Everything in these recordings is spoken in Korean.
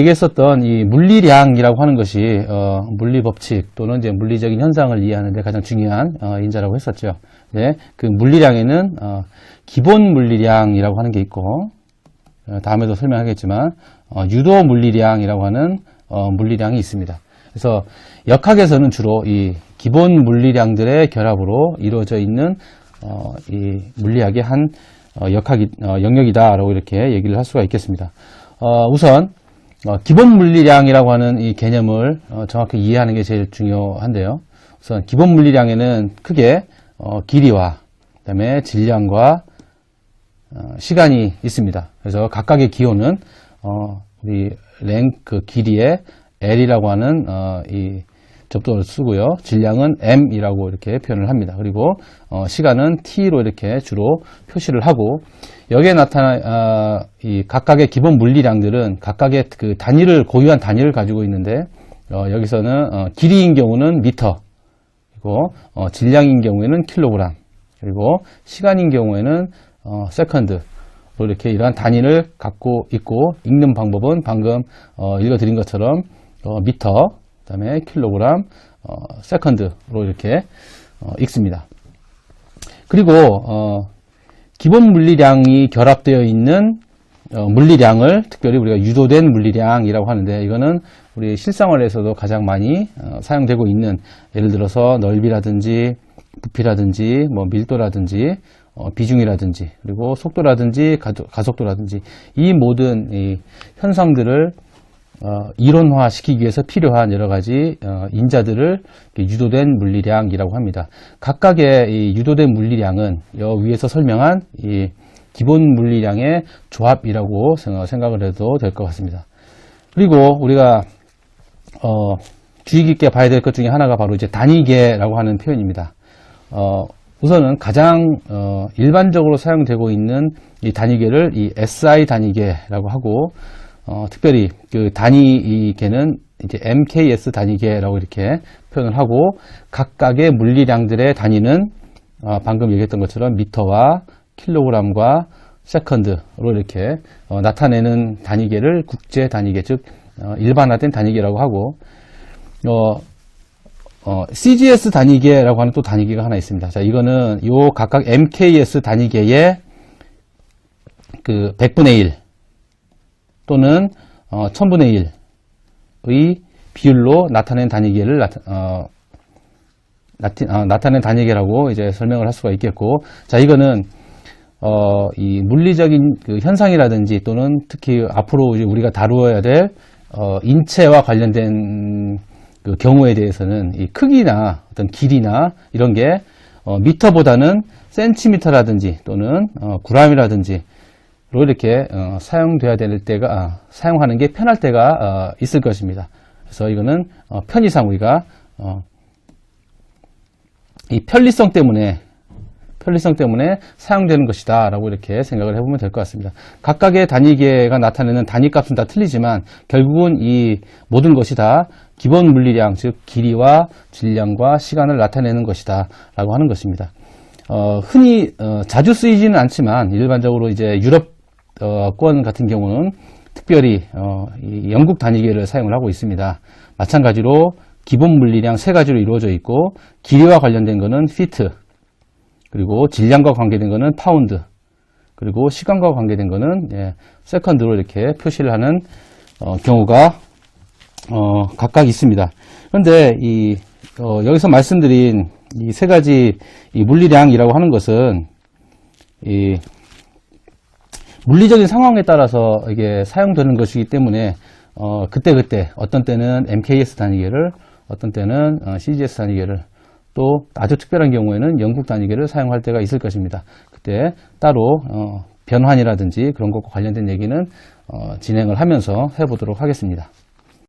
얘기했었던 이 물리량이라고 하는 것이 물리법칙 또는 이제 물리적인 현상을 이해하는 데 가장 중요한 인자라고 했었죠. 네, 그 물리량에는 기본 물리량이라고 하는 게 있고 다음에도 설명하겠지만 유도 물리량이라고 하는 물리량이 있습니다. 그래서 역학에서는 주로 이 기본 물리량들의 결합으로 이루어져 있는 이 물리학의 한 영역이다라고 이렇게 얘기를 할 수가 있겠습니다. 우선 기본 물리량이라고 하는 이 개념을 정확히 이해하는 게 제일 중요한데요. 우선 기본 물리량에는 크게 길이와 그다음에 질량과 시간이 있습니다. 그래서 각각의 기호는 우리 그 길이의 L이라고 하는 이 접두를 쓰고요. 질량은 M이라고 이렇게 표현을 합니다. 그리고 시간은 T로 이렇게 주로 표시를 하고 여기에 나타난 이 각각의 기본 물리량들은 각각의 그 단위를 고유한 단위를 가지고 있는데 여기서는 길이인 경우는 미터, 그리고 질량인 경우에는 킬로그램, 그리고 시간인 경우에는 세컨드. 이렇게 이러한 단위를 갖고 있고 읽는 방법은 방금 읽어드린 것처럼 미터, 그 다음에 킬로그램, 세컨드로 이렇게 읽습니다. 그리고 기본 물리량이 결합되어 있는 물리량을 특별히 우리가 유도된 물리량이라고 하는데 이거는 우리 실생활에서도 가장 많이 사용되고 있는 예를 들어서 넓이라든지 부피라든지 뭐 밀도라든지 비중이라든지 그리고 속도라든지 가속도라든지 이 모든 이 현상들을 이론화 시키기 위해서 필요한 여러 가지 인자들을 유도된 물리량이라고 합니다. 각각의 이 유도된 물리량은 여 위에서 설명한 이 기본 물리량의 조합이라고 생각을 해도 될 것 같습니다. 그리고 우리가 주의 깊게 봐야 될 것 중에 하나가 바로 이제 단위계라고 하는 표현입니다. 우선은 가장 일반적으로 사용되고 있는 이 단위계를 이 SI 단위계라고 하고 특별히 그 단위계는 이제 MKS 단위계라고 이렇게 표현을 하고 각각의 물리량들의 단위는 방금 얘기했던 것처럼 미터와 킬로그램과 세컨드로 이렇게 나타내는 단위계를 국제 단위계, 즉 일반화된 단위계라고 하고 CGS 단위계라고 하는 또 단위계가 하나 있습니다. 자, 이거는 요 각각 MKS 단위계의 그 100분의 1 또는 1000분의 1의 비율로 나타낸 단위계를 나타낸 단위계라고 이제 설명을 할 수가 있겠고, 자, 이거는 이 물리적인 그 현상이라든지 또는 특히 앞으로 이제 우리가 다루어야 될 인체와 관련된 그 경우에 대해서는 이 크기나 어떤 길이나 이런 게 미터보다는 센티미터라든지 또는 그램이라든지 로 이렇게 사용돼야 될 때가 사용하는 게 편할 때가 있을 것입니다. 그래서 이거는 편의상 우리가 이 편리성 때문에 사용되는 것이다 라고 이렇게 생각을 해보면 될 것 같습니다. 각각의 단위계가 나타내는 단위값은 다 틀리지만 결국은 이 모든 것이 다 기본 물리량, 즉 길이와 질량과 시간을 나타내는 것이다 라고 하는 것입니다. 흔히 자주 쓰이지는 않지만 일반적으로 이제 유럽권 같은 경우는 특별히 이 영국 단위계를 사용을 하고 있습니다. 마찬가지로 기본 물리량 세 가지로 이루어져 있고 길이와 관련된 것은 피트, 그리고 질량과 관계된 것은 파운드, 그리고 시간과 관계된 것은 세컨드로 이렇게 표시를 하는 경우가 각각 있습니다. 그런데 여기서 말씀드린 이 세 가지 이 물리량이라고 하는 것은 이 물리적인 상황에 따라서 이게 사용되는 것이기 때문에 그때 어떤 때는 MKS 단위계를, 어떤 때는 CGS 단위계를, 또 아주 특별한 경우에는 영국 단위계를 사용할 때가 있을 것입니다. 그때 따로 변환이라든지 그런 것과 관련된 얘기는 진행을 하면서 해보도록 하겠습니다.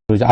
그리고 이제